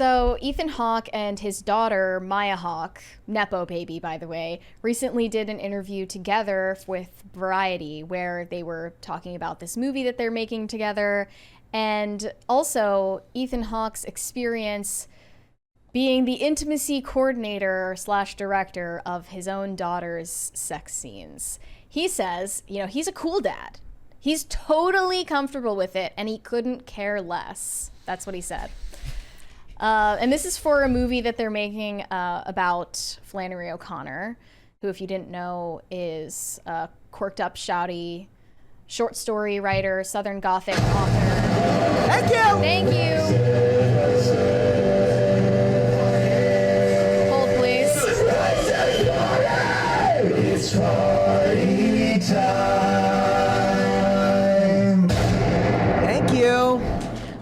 So Ethan Hawke and his daughter, Maya Hawke, Nepo baby, by the way, recently did an interview together with Variety where they were talking about this movie that they're making together, and also Ethan Hawke's experience being the intimacy coordinator slash director of his own daughter's sex scenes. He says, he's a cool dad. He's totally comfortable with it, and he couldn't care less. That's what he said. And this is for a movie that they're making about Flannery O'Connor, who, if you didn't know, is a quirked up, shouty short story writer, Southern Gothic author. Thank you! Thank you! Hold, please. It's party time. Thank you.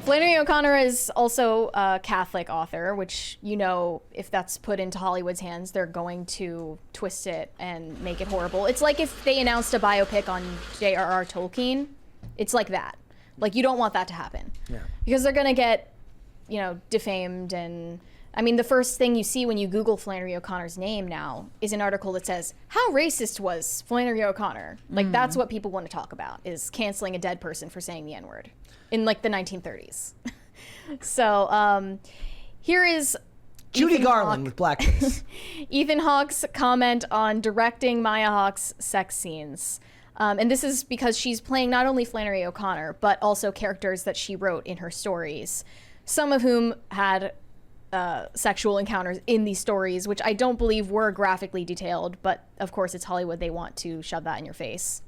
Flannery O'Connor is also a Catholic author, which, if that's put into Hollywood's hands, they're going to twist it and make it horrible. It's like if they announced a biopic on J.R.R. Tolkien. It's like that. Like, you don't want that to happen. Yeah. Because they're going to get, defamed. And, the first thing you see when you Google Flannery O'Connor's name now is an article that says, how racist was Flannery O'Connor? Like, that's what people want to talk about, is canceling a dead person for saying the N-word in, the 1930s. So, here is Judy Ethan Garland with blackface. Ethan Hawke's comment on directing Maya Hawke's sex scenes. And this is because she's playing not only Flannery O'Connor, but also characters that she wrote in her stories, some of whom had sexual encounters in these stories, which I don't believe were graphically detailed, but of course it's Hollywood. They want to shove that in your face.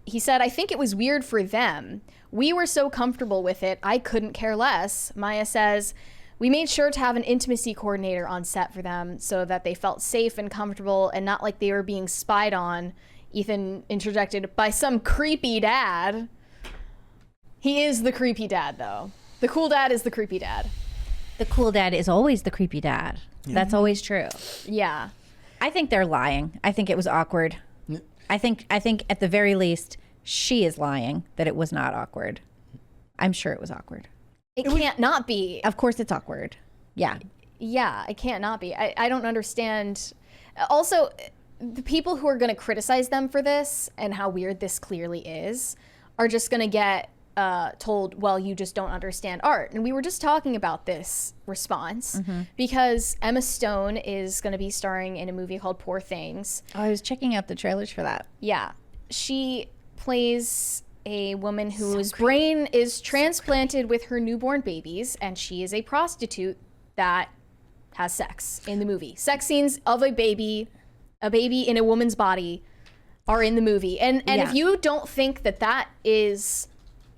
He said, I think it was weird for them. We were so comfortable with it, I couldn't care less. Maya says, we made sure to have an intimacy coordinator on set for them so that they felt safe and comfortable and not like they were being spied on. Ethan interjected, by some creepy dad. He is the creepy dad, though. The cool dad is the creepy dad. The cool dad is always the creepy dad. Yeah. That's always true. Yeah. I think they're lying. I think it was awkward. Yeah. I think at the very least, she is lying that it was not awkward. I'm sure it was awkward. It can't not be. Of course it's awkward. Yeah. Yeah, it can't not be. I don't understand. Also, the people who are going to criticize them for this and how weird this clearly is are just going to get told, well, you just don't understand art. And we were just talking about this response because Emma Stone is going to be starring in a movie called Poor Things. Oh, I was checking out the trailers for that. Yeah. She plays a woman whose brain is transplanted with her newborn babies, and she is a prostitute that has sex in the movie. Sex scenes of a baby in a woman's body are in the movie. And if you don't think that is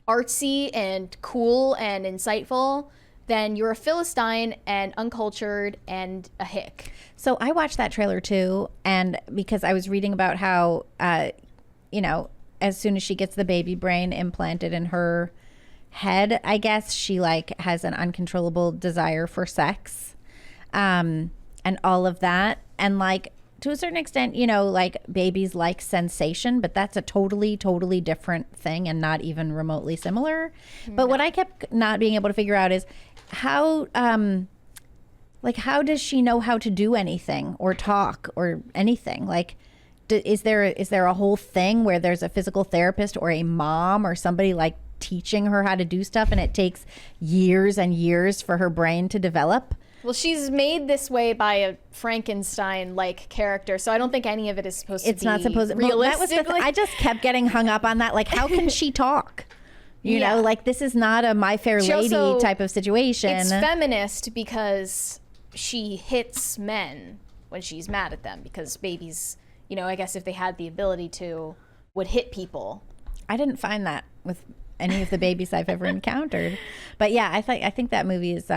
artsy and cool and insightful, then you're a Philistine and uncultured and a hick. So I watched that trailer too, and because I was reading about how, as soon as she gets the baby brain implanted in her head, I guess she has an uncontrollable desire for sex, and all of that. And to a certain extent, babies like sensation, but that's a totally, totally different thing and not even remotely similar. No. But what I kept not being able to figure out is how does she know how to do anything or talk or anything? Is there a whole thing where there's a physical therapist or a mom or somebody teaching her how to do stuff, and it takes years and years for her brain to develop? Well, she's made this way by a Frankenstein-like character, so I don't think any of it is supposed to be realistic. Well, that was I just kept getting hung up on that. How can she talk? You know, this is not a My Fair Lady type of situation. It's feminist because she hits men when she's mad at them, because babies, I guess if they had the ability to, would hit people. I didn't find that with any of the babies I've ever encountered. But yeah, I think that movie is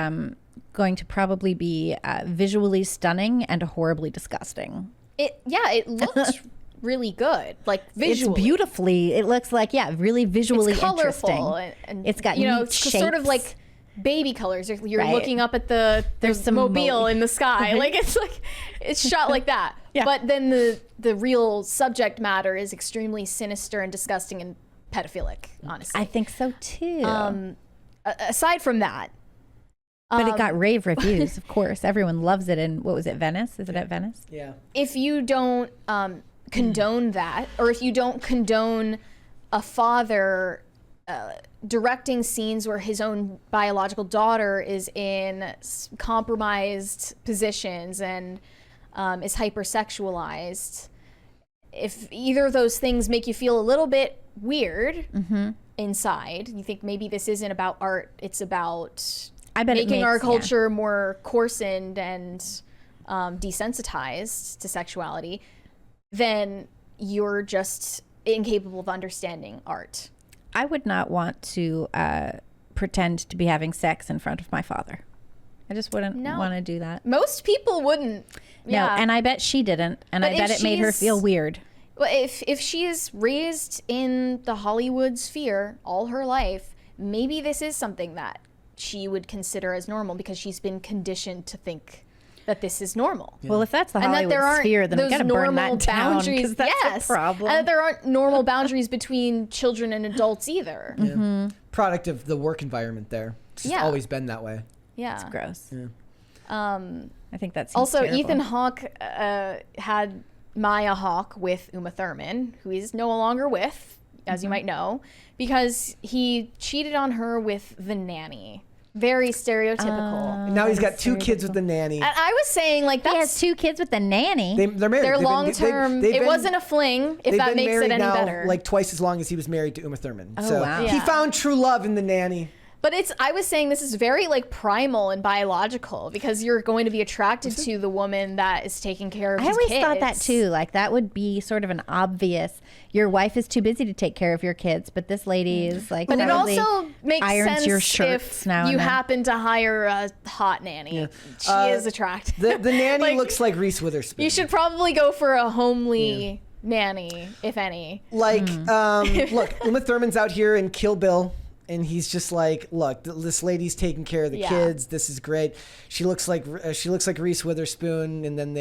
going to probably be visually stunning and horribly disgusting. It looks really good, visually. It's beautifully. It looks really visually it's colorful interesting. And it's got neat shapes. Sort of like baby colors. You're looking up at there's some mobile in the sky. It's shot like that. Yeah. But then the real subject matter is extremely sinister and disgusting and pedophilic, honestly. I think so too. Aside from that, But it got rave reviews, of course. Everyone loves it. And what was it, Venice? Is it at Venice? Yeah. If you don't condone that, or if you don't condone a father directing scenes where his own biological daughter is in compromised positions and is hypersexualized, if either of those things make you feel a little bit weird inside, you think maybe this isn't about art, it's about making our culture more coarsened and desensitized to sexuality, then you're just incapable of understanding art. I would not want to pretend to be having sex in front of my father. I just wouldn't want to do that. Most people wouldn't. No, and I bet she didn't. And I bet it made her feel weird. Well, if she is raised in the Hollywood sphere all her life, maybe this is something that she would consider as normal because she's been conditioned to think that this is normal. Yeah. Well, if that's the and Hollywood that there aren't sphere, then we got to burn that down, boundaries. That's a problem. And that there aren't normal boundaries between children and adults either. Yeah. Product of the work environment there. It's just always been that way. Yeah. It's gross. Yeah. I think that's also terrible. Ethan Hawke had Maya Hawke with Uma Thurman, who he's no longer with, as you might know, because he cheated on her with the nanny. Very stereotypical. And now he's got 2 kids with the nanny. And I was saying, like, he has 2 kids with the nanny. They're married. They're long term. It wasn't a fling, if that makes it any better. Like twice as long as he was married to Uma Thurman. Oh, so wow. he found true love in the nanny. But I was saying this is very like primal and biological because you're going to be attracted to the woman that is taking care of his kids. I always thought that too. Like that would be sort of an obvious, your wife is too busy to take care of your kids, but this lady is like, but it also makes irons your sense shirts if now you and then. happen to hire a hot nanny. She is attractive. The nanny Like, looks like Reese Witherspoon. You should probably go for a homely nanny, if any. Like, look, Uma Thurman's out here in Kill Bill. And he's just like, look, this lady's taking care of the kids. This is great. She looks like Reese Witherspoon, and then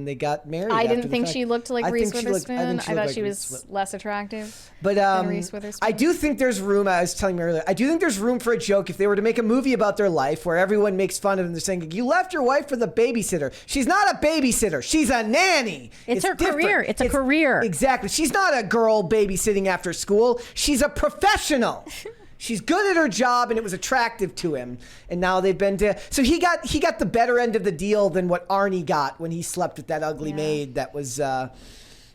they got married. I didn't think she looked like Reese Witherspoon. I thought she was less attractive. But than Reese Witherspoon. I do think there's room. I was telling you earlier. I do think there's room for a joke if they were to make a movie about their life where everyone makes fun of them. They're saying, "You left your wife for the babysitter. She's not a babysitter. She's a nanny. It's her different. career. It's a career. Exactly. She's not a girl babysitting after school. She's a professional." She's good at her job, and it was attractive to him. And now they've been to... So he got the better end of the deal than what Arnie got when he slept with that ugly maid that was... did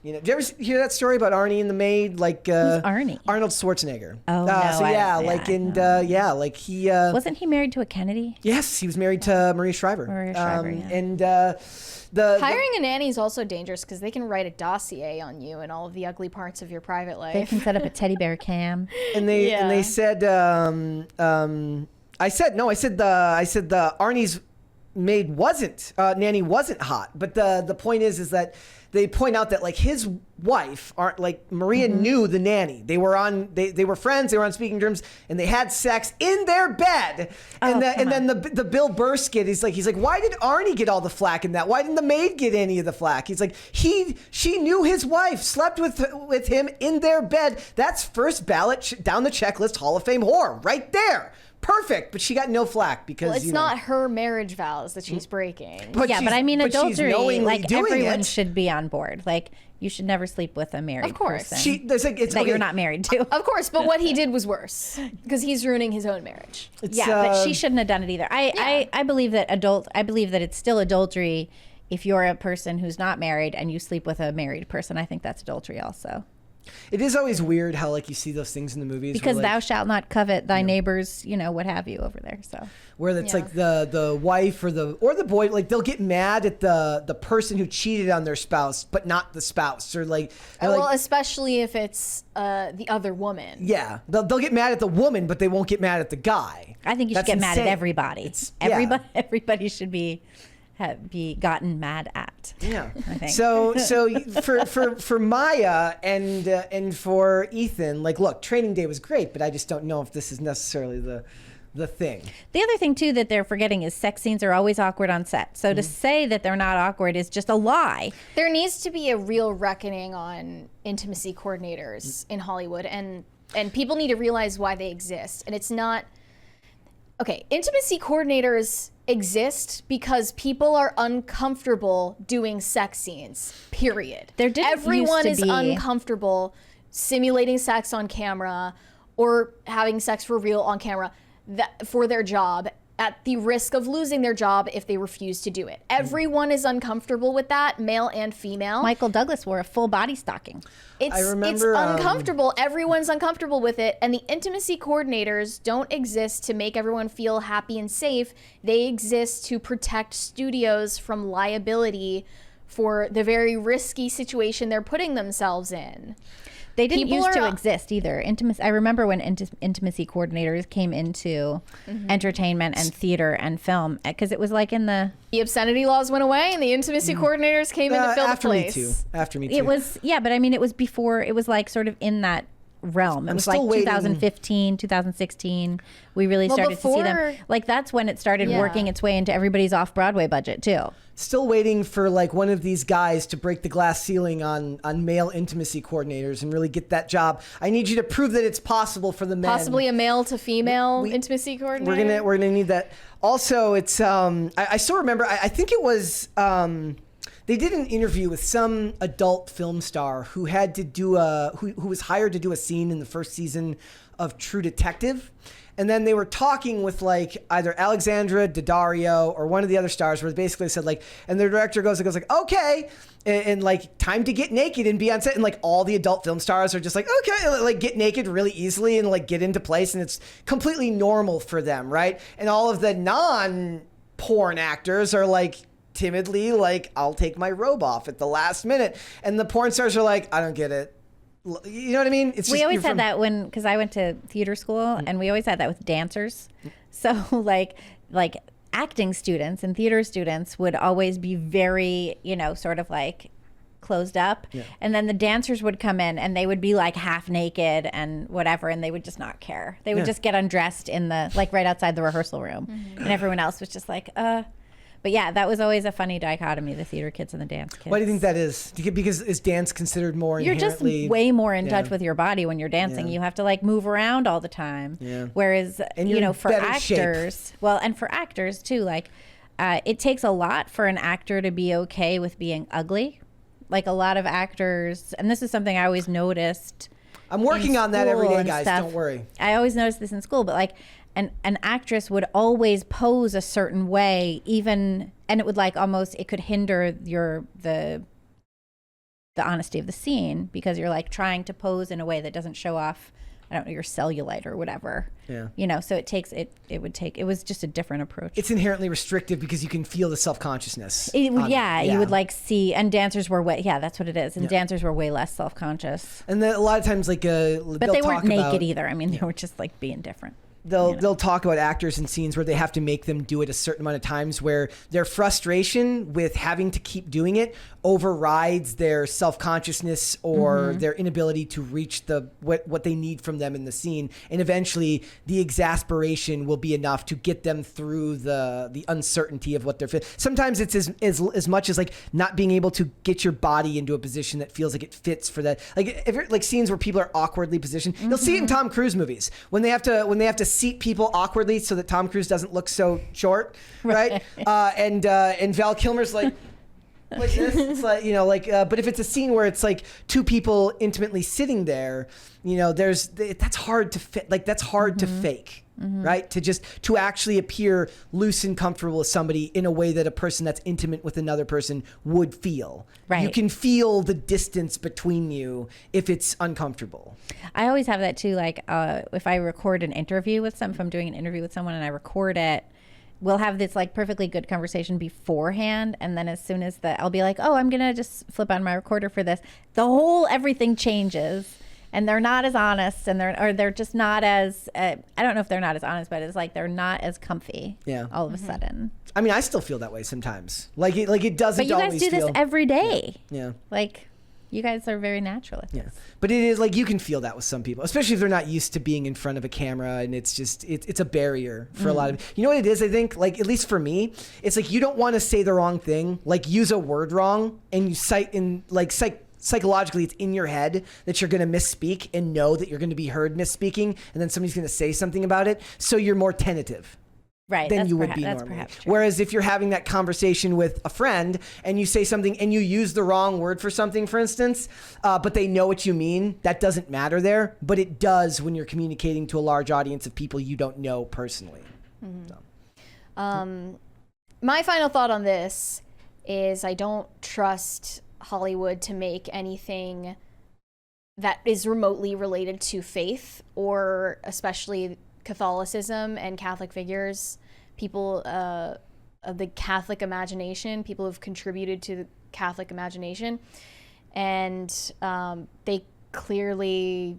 you ever hear that story about Arnie and the maid? Like Who's Arnie? Arnold Schwarzenegger. Oh, no. He... Wasn't he married to a Kennedy? Yes, he was married to Maria Shriver. And... Hiring a nanny is also dangerous because they can write a dossier on you and all of the ugly parts of your private life. They can set up a teddy bear cam. And they said, I said the Arnie's maid nanny wasn't hot. But the point is that they point out that like his wife, Maria knew the nanny. They were friends. They were on speaking terms, and they had sex in their bed. And then the Bill Burr skit is like, he's like, why did Arnie get all the flack in that? Why didn't the maid get any of the flack? He's like, she knew his wife, slept with him in their bed. That's first ballot down the checklist Hall of Fame whore right there. Perfect, but she got no flack because it's not her marriage vows that she's breaking. But I mean, adultery, like everyone it. should be on board. Like you should never sleep with a married person. That you're not married to. Of course, but what he did was worse because he's ruining his own marriage. But she shouldn't have done it either. I believe that it's still adultery if you're a person who's not married and you sleep with a married person. I think that's adultery also. It is always weird how like you see those things in the movies because where, thou shalt not covet thy neighbor's, what have you over there. So where it's like the wife or the boy, like they'll get mad at the person who cheated on their spouse, but not the spouse, or especially if it's the other woman. Yeah, they'll get mad at the woman, but they won't get mad at the guy. I think you should get mad at everybody. Everybody should be gotten mad at. Yeah, I think. So for Maya and for Ethan, like, look, Training Day was great, but I just don't know if this is necessarily the thing. The other thing too that they're forgetting is sex scenes are always awkward on set. So to say that they're not awkward is just a lie. There needs to be a real reckoning on intimacy coordinators in Hollywood, and people need to realize why they exist. And it's not Okay, intimacy coordinators exist because people are uncomfortable doing sex scenes. Period. Everyone is uncomfortable simulating sex on camera or having sex for real on camera for their job, at the risk of losing their job if they refuse to do it. Everyone is uncomfortable with that, male and female. Michael Douglas wore a full body stocking. It's uncomfortable. Everyone's uncomfortable with it. And the intimacy coordinators don't exist to make everyone feel happy and safe. They exist to protect studios from liability for the very risky situation they're putting themselves in. They didn't used to exist either. I remember when intimacy coordinators came into entertainment and theater and film, because it was like in the obscenity laws went away and the intimacy coordinators came in to fill the place. After Me Too. It was, but I mean, it was before, it was like sort of in that realm. It was like 2015, 2016. We really started to see them. Like that's when it started working its way into everybody's off-Broadway budget too. Still waiting for like one of these guys to break the glass ceiling on male intimacy coordinators and really get that job. I need you to prove that it's possible for the men. Possibly a male to female intimacy coordinator. We're gonna need that. Also, it's I still remember. I think it was they did an interview with some adult film star who had to do who was hired to do a scene in the first season of True Detective. And then they were talking with like either Alexandra Daddario or one of the other stars, where they basically said like, and the director goes like, okay, and like time to get naked and be on set, and like all the adult film stars are just like, okay, like get naked really easily and like get into place, and it's completely normal for them, right? And all of the non-porn actors are like timidly like, I'll take my robe off at the last minute, and the porn stars are like, I don't get it. You know what I mean? We always had that because I went to theater school, and we always had that with dancers. So like acting students and theater students would always be very, sort of like closed up. Yeah. And then the dancers would come in and they would be like half naked and whatever, and they would just not care. They would just get undressed in the, like right outside the rehearsal room. And everyone else was just like, But yeah, that was always a funny dichotomy, the theater kids and the dance kids. Why do you think that is? Because is dance considered more inherently... You're just way more in touch with your body when you're dancing. You have to like move around all the time. Yeah. Whereas, for actors, and for actors too, like it takes a lot for an actor to be okay with being ugly. Like a lot of actors, and this is something I always noticed. I'm working on that every day, guys. Don't worry. I always noticed this in school, but like... An actress would always pose a certain way, and it would like almost, it could hinder the honesty of the scene, because you're like trying to pose in a way that doesn't show off, I don't know, your cellulite or whatever. Yeah. So it was just a different approach. It's inherently restrictive because you can feel the self-consciousness. You would like see, and dancers were that's what it is. And dancers were way less self-conscious. And then a lot of times but they weren't naked either. I mean, they were just like being different. They'll talk about actors in scenes where they have to make them do it a certain amount of times, where their frustration with having to keep doing it overrides their self-consciousness or their inability to reach what they need from them in the scene, and eventually the exasperation will be enough to get them through the uncertainty of what they're feeling. Sometimes it's as much as like not being able to get your body into a position that feels like it fits for that. Like scenes where people are awkwardly positioned. You'll see it in Tom Cruise movies when they have to seat people awkwardly so that Tom Cruise doesn't look so short, right? And Val Kilmer's like this. It's like, but if it's a scene where it's like two people intimately sitting there, that's hard to fit. Like that's hard to fake. Right? To actually appear loose and comfortable with somebody in a way that a person that's intimate with another person would feel. Right. You can feel the distance between you if it's uncomfortable. I always have that too. Like if I record an interview if I'm doing an interview with someone and I record it, we'll have this like perfectly good conversation beforehand, and then as soon as I'll be like, oh, I'm gonna just flip on my recorder for this, everything changes. And they're not as honest, and they're just not as I don't know if they're not as honest, but it's like they're not as comfy. Yeah. All of a sudden. I mean, I still feel that way sometimes. Like it doesn't. But you guys do this every day. Yeah. Like you guys are very natural at this. But it is like you can feel that with some people, especially if they're not used to being in front of a camera, and it's just it's a barrier for a lot of. You know what it is? I think like at least for me, it's like you don't want to say the wrong thing, like use a word wrong, and you psychologically it's in your head that you're going to misspeak and know that you're going to be heard misspeaking, and then somebody's going to say something about it, so you're more tentative. Right, than that's you would be that's normally. perhaps true. Whereas if you're having that conversation with a friend and you say something and you use the wrong word for something, for instance, but they know what you mean, that doesn't matter there. But it does when you're communicating to a large audience of people you don't know personally. So. My final thought on this is I don't trust Hollywood to make anything that is remotely related to faith, or especially Catholicism and Catholic figures, people of the Catholic imagination, people who've contributed to the Catholic imagination. And they clearly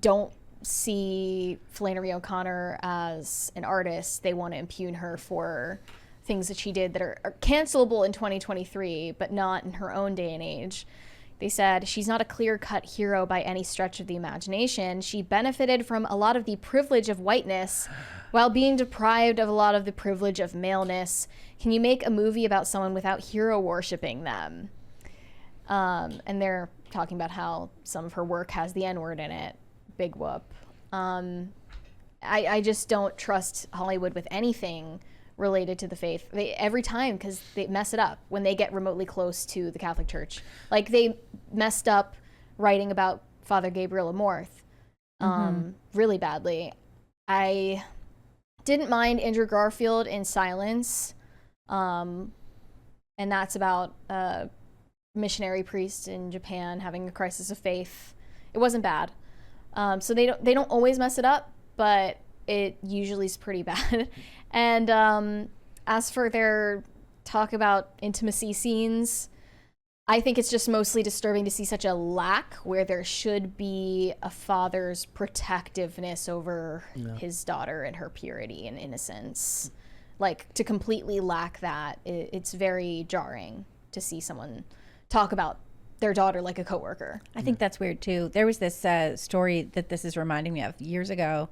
don't see Flannery O'Connor as an artist. They want to impugn her for things that she did that are cancelable in 2023, but not in her own day and age. They said, she's not a clear-cut hero by any stretch of the imagination. She benefited from a lot of the privilege of whiteness while being deprived of a lot of the privilege of maleness. Can you make a movie about someone without hero worshiping them? And they're talking about how some of her work has the N-word in it. Big whoop. I just don't trust Hollywood with anything related to the faith every time, because they mess it up when they get remotely close to the Catholic Church. Like, they messed up writing about Father Gabriel Amorth really badly. I didn't mind Andrew Garfield in Silence, and that's about a missionary priest in Japan having a crisis of faith. It wasn't bad. So they don't always mess it up, but it usually is pretty bad. And as for their talk about intimacy scenes, I think it's just mostly disturbing to see such a lack where there should be a father's protectiveness over his daughter and her purity and innocence. Like, to completely lack that, it's very jarring to see someone talk about their daughter like a coworker. I think that's weird too. There was this story that this is reminding me of years ago.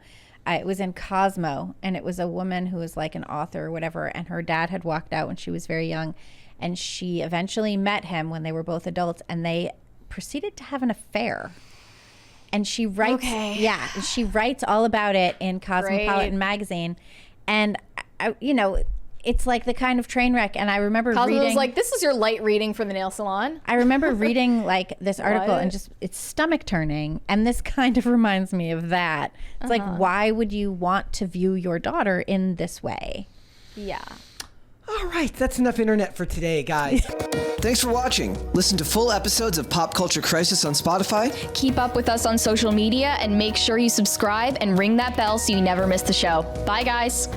It was in Cosmo, and it was a woman who was like an author or whatever, and her dad had walked out when she was very young, and she eventually met him when they were both adults, and they proceeded to have an affair. And she writes, she writes all about it in Cosmopolitan magazine, and it's like the kind of train wreck. And I remember Cosmo was reading, like, this is your light reading for the nail salon. I remember reading like this article and just, it's stomach turning. And this kind of reminds me of that. It's like, why would you want to view your daughter in this way? Yeah. All right, that's enough internet for today, guys. Thanks for watching. Listen to full episodes of Pop Culture Crisis on Spotify. Keep up with us on social media and make sure you subscribe and ring that bell so you never miss the show. Bye, guys.